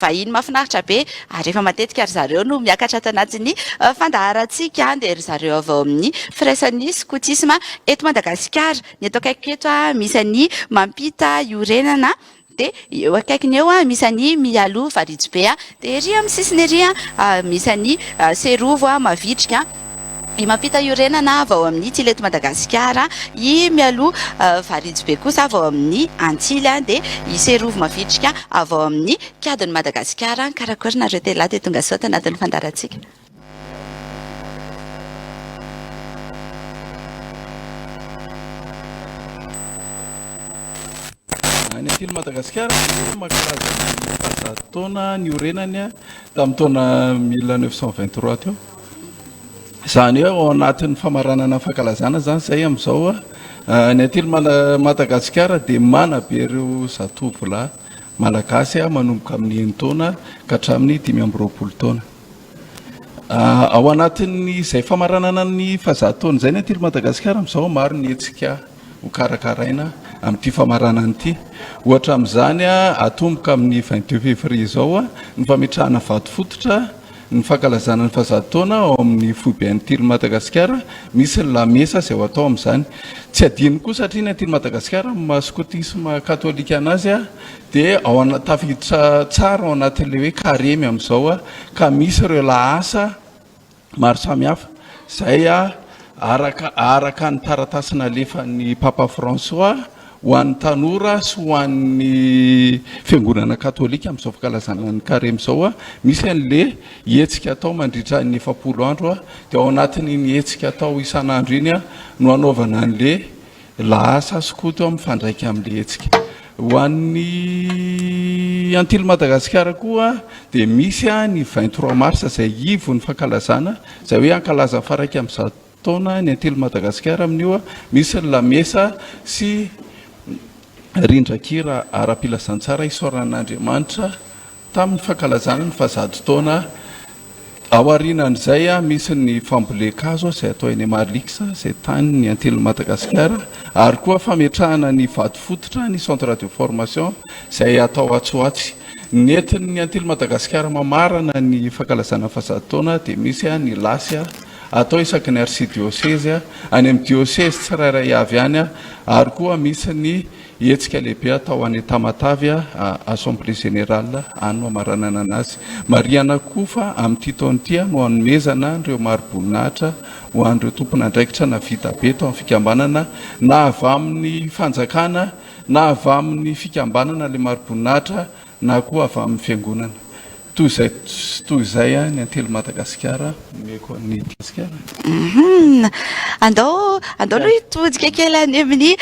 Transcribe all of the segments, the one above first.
vahiny mahafinaritra be ary rehefa matetika ry zareo no miakatra ato anatin'ny fandaharantsika dia ry zareo avy ao amin'ny firaisan'ny scoutisme eto Madagasikara. Ny eto akaiky eto misy any Mampita Iorenana dia eo akaikiny eo misy any Mialo Varijobe dia ery amin'ny sisiny ery misy any Serovo Mavitrika. I Mampita Iorenana avy ao amin'ny Antily eto Madagasikara, i Mialo Varijobe kosa avy ao amin'ny Antily dia i Serovo Mavitrika avy ao amin'ny Kadiny Madagasikara. Karakory nareo tela dia tonga sao tanatin'ny fandarantsika. Any Antily Madagasikara makalaza taona ny Iorenany tamin'ny taona 1923 teo. Zany hoe ao anatin'ny famaranana fankalazana zany zay amin'izao ny Antily Madagasikara dia manabe ireo zatovolahy malagasy manomboka amin'ny 9 taona ka hatramin'ny 5 taona. Ao anatin'ny izay famaranana ny fahazatoana izay ny Antily Madagasikara amin'izao maro ny hetsika ho karakaraina amin'ity famaranana ity. Ohatra amin'izany atomboka amin'ny 22 février izao ny fametrahana vato fototra ny fankalazana ny fahazatoana ao amin'ny foibe Antily Madagasikara, misy ny lamesa izay ho atao amin'izany. Tsy adino koa satria ny Antily Madagasikara scoutisme katolika anazy dia tafiditra tsara ao anatin'ilay hoe karemy amin'izao ka misy ireo lahasa maro samihafa izay araka ny taratasina alefan'ny Papa François ho an'ny tanora sy ho an'ny fiangonana katolika amin'izao fankalazana ny karemy izao misy an'le hetsika atao mandritra ny 7 andro dia ao anatin'iny hetsika atao isan'andro iny no anaovana an'le lahasa skoto mifandraika amin'le hetsika. Ho an'ny Antily Madagasikara koa dia misy ny 23 mars izay ivo ny fankalazana izay hoe ankalaza faraka amin'ny 100 taona ny Antily Madagasikara amin'io misy ny lamesa sy rindrakira ara-pilazantsara isaoran'Andriamanitra tamin'ny fankalazana ny fahazado taona. Ao aorianan'izay misy ny fambolekazo izay atao eny Marliksa izay tany ny Antily Madagasikara ary koa fametrahana ny vato fototra ny centre de formation izay atao Atsoatsy. Nentin'ny Antily Madagasikara mamarana ny fankalazana fahazado taona dia misy ny lasy atao isaky ny archidiocèse any amin'ny diocèse tsirairay avy any ary koa misy ny hetsika lehibe atao any Tamatavy assemblée générale any mamaranana anazy. Mariana kofa amin'ity taona ity no hanomezana ireo maro-boninahitra ho an'ireo tompon'andraikitra na vita be tao amin'ny fikambanana na avy amin'ny fanjakana na avy amin'ny fikambanana le maro-boninahitra na koa avy amin'ny fiangonana. Toy izay ny Antily Madagasikara meko ny Madagasikara. Andao aloha hitodika kely any amin'ny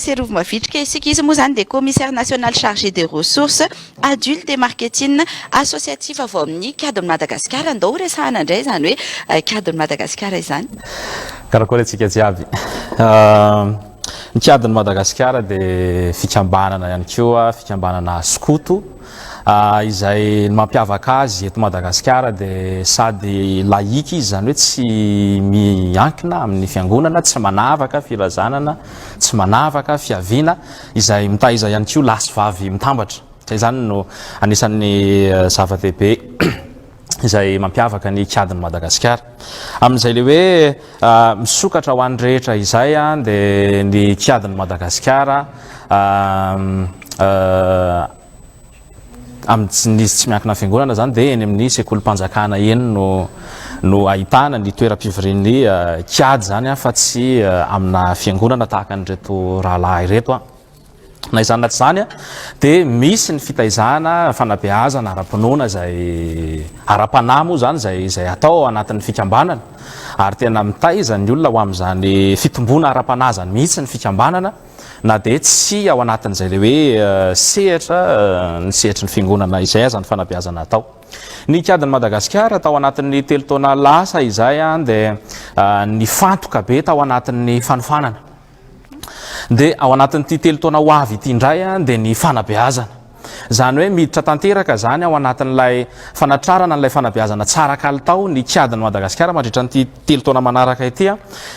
Serovo Mavitrika isika. Izy moa zany dia commissaire national chargé des ressources adultes et marketing associative avy ao amin'ny Kadiny Madagasikara. Andao resahana indray zany hoe Kadiny Madagasikara izany. Karakory antsika jiaby. Ny Kadiny Madagasikara dia fikambanana ihany koa, fikambanana skoto izay mampiavaka azy eto Madagasikara dia sady laïque izy zany hoe tsy miankina amin'ny fiangonana, tsy manavaka filazanana, tsy manavaka fiaviana izay mitaiza ihany koa lasy vavy mitambatra. Izay zany no anisan'ny zava-dehibe izay mampiavaka ny Kadiny Madagasikara. Amin'izay le hoe misokatra ho an'ny rehetra izay dia ny Kadiny Madagasikara amin'izy tsy miankina fiangonana zany dia eny amin'ny sekolim-panjakana eny no ahitana ny toeram-pivorian'ny Kady zany fa tsy amina fiangonana tahaka an'ireto rahalahy ireto. Na izany na tsy izany dia misy ny fitaizana fanabeazana ara-pinoana izay ara-panahy moa zany izay atao anatin'ny fikambanana ary tena mitaiza ny olona ho amin'izany fitombona ara-panahy zany mihitsy ny fikambanana na dia tsy ao anatin'izay le hoe ny sehatry ny fiangonana izay aza ny fanabeazana atao. Ny Kadiny Madagasikara tao anatin'ny 3 taona lasa izay dia ny fantoka be tao anatin'ny fanofanana. Dia ao anatin'ity 3 taona ho avy ity indray dia ny fanabeazana zany hoe miditra tanteraka zany ao anatin'ilay fanatrarana n'ilay fanabeazana tsara kalitao ny kiadiny Madagasikara mandritra ny 3 taona manaraka ity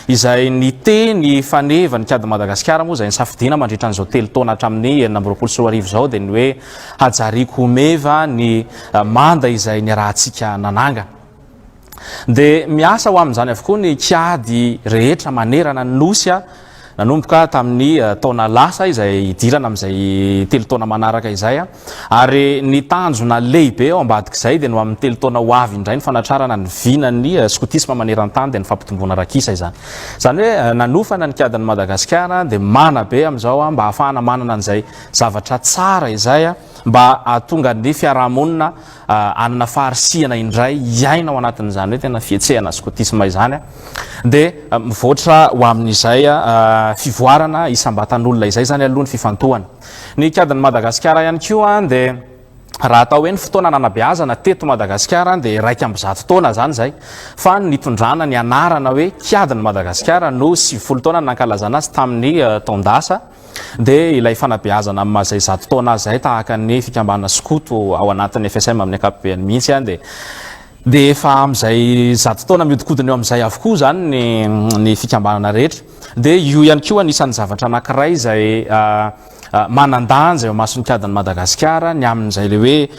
izay ny teny faneva ny kiadiny Madagasikara moa izay nisafidina mandritra n'izao 3 taona hatramin'ny 2024 zao dia ny hoe hajariako meva ny manda izay niarahantsika nananga. Dia miasa ho amin'izany avokoa ny kiady rehetra manerana ny nosy nanomboka tamin'ny taona lasa izay idirana amin'izay 3 taona manaraka izay ary ny tanjona lehibe ao ambadik'izay dia no amin'ny 3 taona ho avy indray ny fanatrarana ny vinan'ny skotisma maneran-tany dia ny fampitomboana rakisa izany. Zany hoe nanofana ny kiadiny Madagasikara dia mana be amin'izao mba ahafahana manana an'izay zavatra tsara izay mba ahatonga ny fiarahamonina anana faharisihana indray iaina ao anatin'izany hoe tena fietsehana skotisma izany dia mivoatra ho amin'izay fivoarana isam-batan'olona izay zany aloha ny fifantohana. Ny kiadiny Madagasikara ihany koa dia raha atao hoe ny fotoana nanabeazana teto Madagasikara dia 100 taona zany zay fa nitondrana ny anarana hoe kiadiny Madagasikara no 70 taona nankalazana azy tamin'ny taondasa dia ilay fanabeazana amin'ny mazay 100 taona zay tahaka ny fikambanana skoto ao anatin'ny FSM amin'ny ankapobeny mihitsy dia efa amin'izay 100 taona miodikodiny eo amin'izay avokoa zany ny fikambanana rehetra. Dia io ihany koa anisan'ny zavatra anankiray izay manandanja eo masony kiadiny Madagasikara ny amin'izay le hoe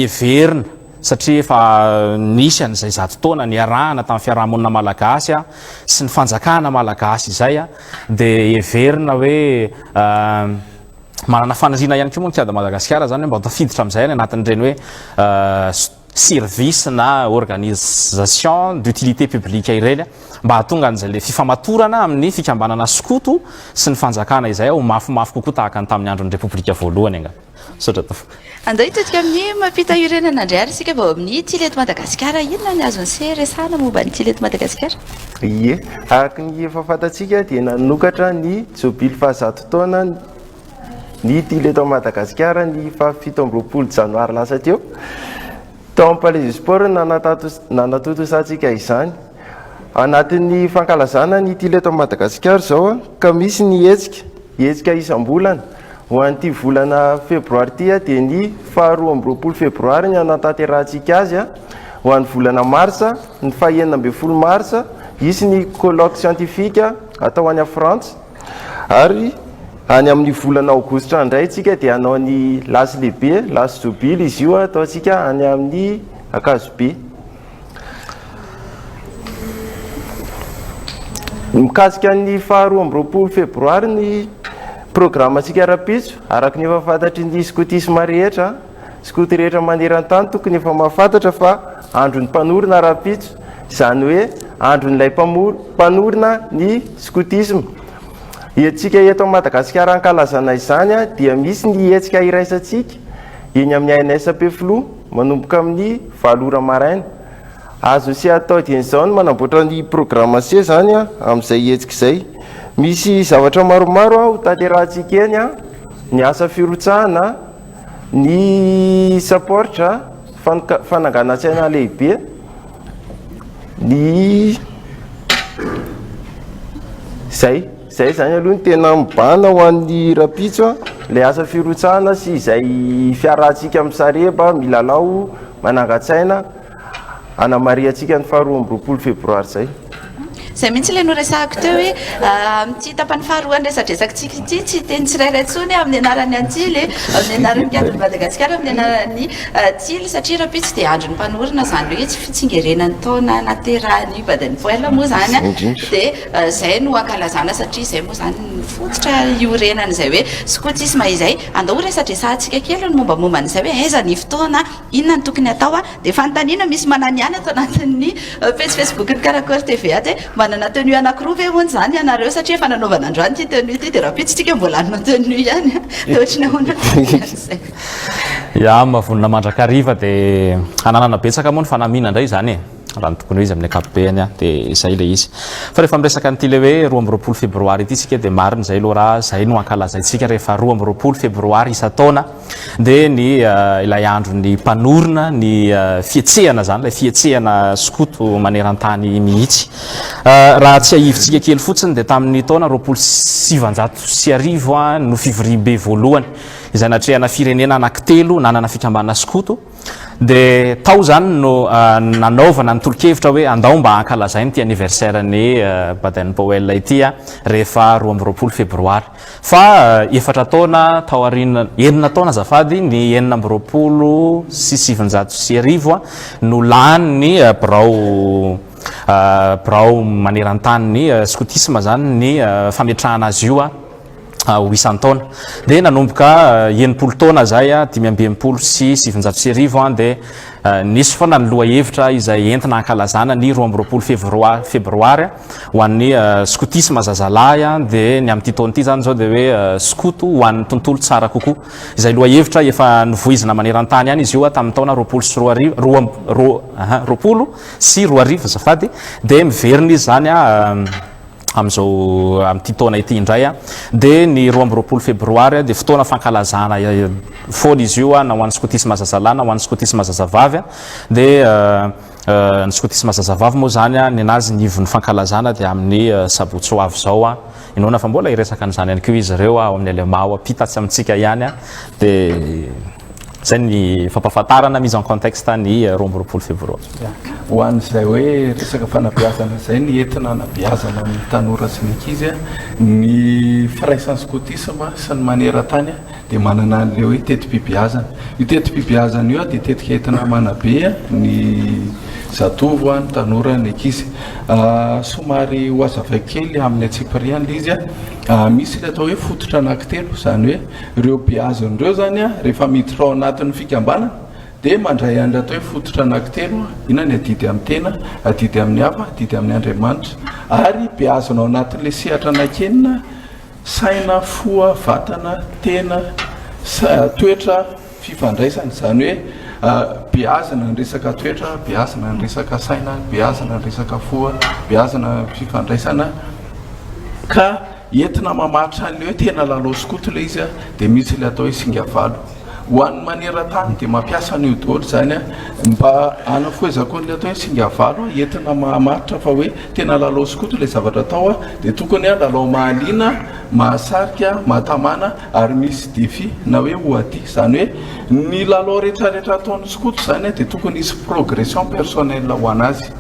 everina satria efa nisy an'izay 100 taona ny arahana tamin'ny fiarahamonina malagasy sy ny fanjakana malagasy izay dia everina hoe manana faniriana ihany koa moa ny kiadiny Madagasikara zany hoe mba tafiditra amin'izay anatin'ireny hoe service na organisation d'utilité publique ireny mba hahatonga an'izay le fifamatorana amin'ny fikambanana skoto sy ny fanjakana izay ho mafimafy kokoa tahaka ny tamin'ny andron'ny repoblika voalohany andao hitotika amin'ny mampita iorenana indray ary isika vao amin'ny tilety Madagasikara inona ny azony seresana momba ny tilety Madagasikara? Ie, araka ny efa fantatsika dia nanokatra ny jobily fa 100 taona ny tilety Madagasikara ny fa 17 janoary lasa teo. Tao amin'ny Palais du Sport nanatotosantsika izany. Anatin'ny fankalazana ny tilety Madagasikara zao ka misy ny hetsika isam-bolana ho an'ity volana febroary ity dia ny 12 febroary ny anatanterahitsika azy ho an'ny volana marsa ny 19 marsa isy ny colloque scientifique atao any Frantsa ary any amin'ny volana aogositra indray tsika dia hanao ny lasy lehibe lasy jobily izy io ataotsika any amin'ny Akazobe. Mikasika ny 12 febroary ny programme tsika rapitso araka ny efa fantatry ny skotisma rehetra skoty rehetra maneran-tany tokony efa mahafantatra fa andro ny mpanorona rapitso izany hoe andro nyilay mpanorona ny skotisma. Etsika eto Madagasikara ankalazana izany dia misy ny hetsika iraisantsika eny amin'ny ANSP Flo manomboka amin'ny 7 ora maraina. Azo sy atao dian'izao ny manamboatra ny programme C zany amin'izay hetsika izay. Misy zavatra maromaro ho tanterahantsika eny ny asa firotsahana, ny saportra, fananganan-tsaina lehibe, ny zay zany aloha ny tena mibana ho an'ny rapitso ilay asa firotsahana sy izay fiarahantsika amin'ny sareba milalao manangan-tsaina anamariantsika ny 12 febroary zay. Izay mihitsy ilay noresahako teo hoe amin'ity tapany faharoa ny resadresakitsika ity tsy teny tsirairay intsony amin'ny anarany antily amin'ny anarany kiadiny Madagasikara amin'ny anarany tily satria rapitso dia andro ny mpanorona zany hoe tsy fitsingerenany taona naterahany badany voela moa zany dia izay no ankalazana satria izay moa zany fototra iorenana izay hoe skotisma izay andao resadresantsika kely ny mombamomba n'izay hoe aiza ny fotoana inona ny tokony atao dia fanontaniana misy mananiana atao anatin'ny page Facebook ny Karakory TV manana tenue anankiroa ve hono zany ianareo satria efa nanaovana androany ity tenue ity dia rapitsitsika mbola anona tenue ihany dia ohatrany ahoana ya mavonona mandrakariva dia ananana betsaka moa ny fanamina indray zany raha ny tokony hoe izy amin'ny ankapobeny dia izay le izy fa rehefa miresaka n'ity le hoe 12 febroary ity tsika dia marina zay aloha raha zay no ankalazaintsika rehefa 12 febroary isa-taona dia ny ilay andro ny mpanorona ny fietsehana zany ilay fietsehana skoto maneran-tany mihitsy raha tsy ahivontsika kely fotsiny dia tamin'ny taona 1790 no fivoriam-be voalohany izay natrehana firenena anankitelo nanana fikambana skoto dia tao zany no nanaovana ny tolo-kevitra hoe andao mba hankalazainy ty anniversaire-ny Baden Powell ity rehefa 12 febroary fa efatra taona tao arinana enina taona azafady ny 19 sy 700 no lany ny birao maneran-tany ny scotisme zany ny fametrahana azy io ho isan-taona dia nanomboka 90 taona zay 520 sy 700 dia nisy foana ny loha-hevitra izay entina hankalazana ny 12 febroary ho an'ny scotisme zazalahy dia ny amin'ity taona ity zany zao dia hoe skoto ho an'ny tontolo tsara kokoa izay loha-hevitra efa nivoizina maneran-tany ihany izy io tamin'ny taona 20 sy 20 azafady dia miverina izy zany am'izao amin'ity taona ity indray dia ny 12 febroary dia fotoana fankalazana foana izy io na ho an'ny scotisme zazalahy na ho an'ny scotisme zazavavy dia ny scotisme zazavavy moa zany ny anazy nivon'ny fankalazana dia amin'ny sabotsy ho avy zao inona fa mbola iresaka an'izany ihany koa izy ireo ao amin'ny alemao apitatsy amintsika ihany dia zay ny fampahafantarana mise en contexte ny 12 febroary ho an'izay hoe resaka fanabeazana zay ny entina anabeazana ny tanora sy ny ankizy ny firaisan'ny scotisme sy ny maneran-tany dia manana an'le hoe teti-pibeazana io teti-pibeazana io dia tetika entina manabe ny zatovo ny tanora ny ankizy somary ho azavay kely amin'ny atsipirian'le izy misy le atao hoe fototra anankitelo zany hoe ireo beazan'ireo zany rehefa miditra ao anatin'ny fikambanana dia mandray andro atao hoe fototra anankitelo ina ny adidy amin'ny tena adidy amin'ny hafa adidy amin'ny andriamanitra ary beazana ao anatin'le sehatra anankenina saina foa vatana tena toetra fifandraisana zany hoe beazana ny resaka toetra beazana ny resaka saina beazana ny resaka foa beazana fifandraisana ka entina mamaritra an'le hoe tena lalao skoto le izy dia misy le atao hoe singavalo ho an'ny maneran-tany dia mampiasa an'io daholo zany mba anafoezako n'le atao hoe singavalo entina mamaritra fa hoe tena lalao skoto le zavatra atao dia tokony lalao mahaliana mahasarika mahatamana ary misy defi na hoe hoaty zany hoe ny lalao rehetrarehetra ataon'ny skoto zany dia tokony isy progression personnelle ho anazy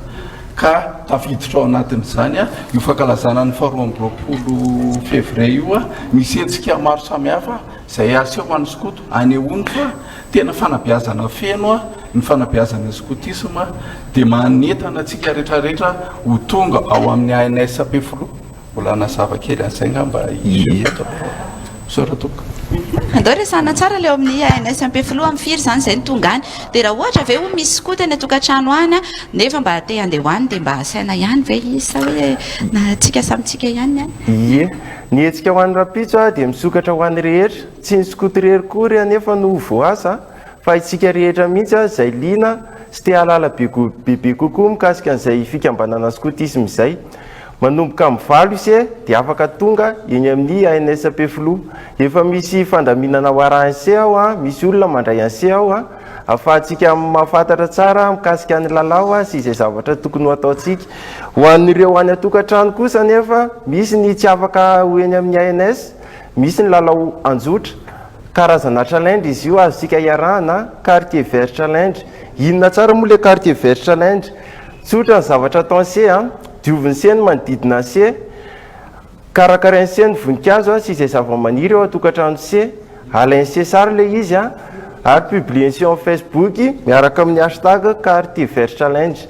ka tafiditra ao anatin'izany io fankalazana ny 12 février io misy etsika maro samihafa zay aseho ho an'ny skoto anehoany fa tena fanabeazana feno ny fanabeazana scotisme dia manetana atsika rehetrarehetra ho tonga ao amin'ny ANSP flo mbola nazava kely an'izay ngamba soratoko andao resana tsara leo amin'ny ANSP flo amin'ny firy zany zay ny tonga any dia raha ohatra ve ho misy skoto any atokantrano any nefa mba te handeha hoany dia mba asaina ihany ve izy sa hoe na tsika samitsika ihany ie ny etsika ho an'ny rapitso dia misokatra ho an'ny rehetra tsy ny skoto rery kory nefa no voasa fa itsika rehetra mihitsy zay liana sy te halala bebe kokoa mikasika an'izay fikambanana scotisme izay manomboka mivalo izy dia afaka tonga eny amin'ny ANSP flo efa misy fandaminana ho ara-anse ao misy olona mandray anse ao afahantsika mahafantatra tsara mikasika ny lalao sy izay zavatra tokony ho ataontsika ho an'ireo any atokantrano kosa nefa misy ny tsy afaka ho eny amin'ny ANS misy ny lalao anjotra karazana challenge izy io azontsika iarahana quartier vert challenge inona tsara moa le quartier vert challenge tsotra ny zavatra atao anse dioviny seny manodidina se karakarainy seny voninkazo sy izay zava-maniry eo atokantrano se alainy se sara le izy ary publien se en Facebook miaraka amin'ny hashtag quartier vert challenge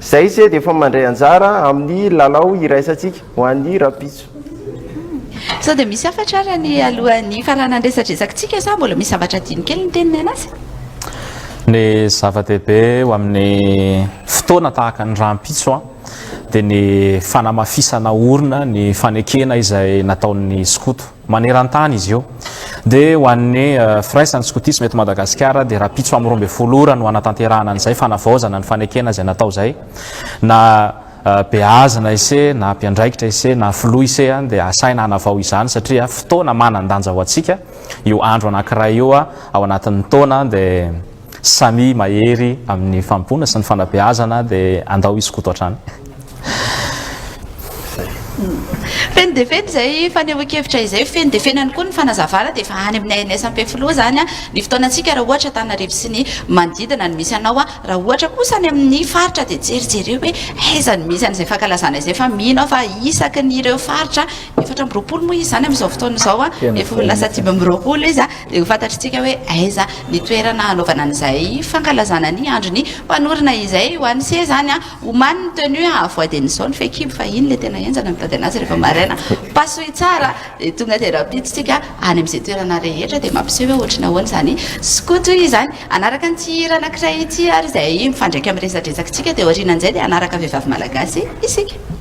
zay se dia efa mandray anjara amin'ny lalao iraisantsika ho an'ny rapitso sao dia misy afatrara ny alohan'ny faranandresadresakitsika sa mbola misy zavatra diny kely ny teniny anazy ny zava-dehibe ho amin'ny fotoana tahaka ny rampitso dia ny fanamafisana orona ny fanekena izay nataon'ny skoto maneran-tany izy io dia ho an'ny firaisan'ny scotisme eto Madagasikara dia rapitso amin'ny 12 ora no anatanterahana an'izay fanavaozana ny fanekena izay natao zay na beazana ise na mpiandraikitra ise na flo ise dia asaina hanavao izany satria fotoana manan-danja ho atsika io andro anankiray io ao anatin'ny taona dia samy mahery amin'ny fampona sy ny fanabeazana dia andao iskoto hatrany feno dia feno izay fanehoan-kevitra izay feno dia feno ihany koa ny fanazavana dia efa any amin'ny ANS-Ampefiloha zany a ny fotoanantsika raha ohatra Antananarivo sy ny manodidina no misy anao a raha ohatra kosa ny amin'ny faritra dia jerijery hoe aiza ny misy an'izay fankalazana izay fa mino fa isaky n'ireo faritra 4 moa izy zany amin'izao fotoana izao a efa lasa 5 izy a dia ho fantatritsika hoe aiza ny toerana anaovana an'izay fankalazana ny andro ny mpanorina izay ho an'ny se zany a homany ny tenue a avoadiny zao ny fekibo fa iny le tena enjana mitady anazy rehefa maraina pasohy tsara dia tonga dia rapiditsika any amin'izay toerana rehetra dia mampiseho hoe ohatrany ahoana zany skoto izany anaraka ny tihira anankiray ity ary izay mifandraika amin'ny resadresaka tsika dia orianan'izay dia anaraka vehivavy malagasy isika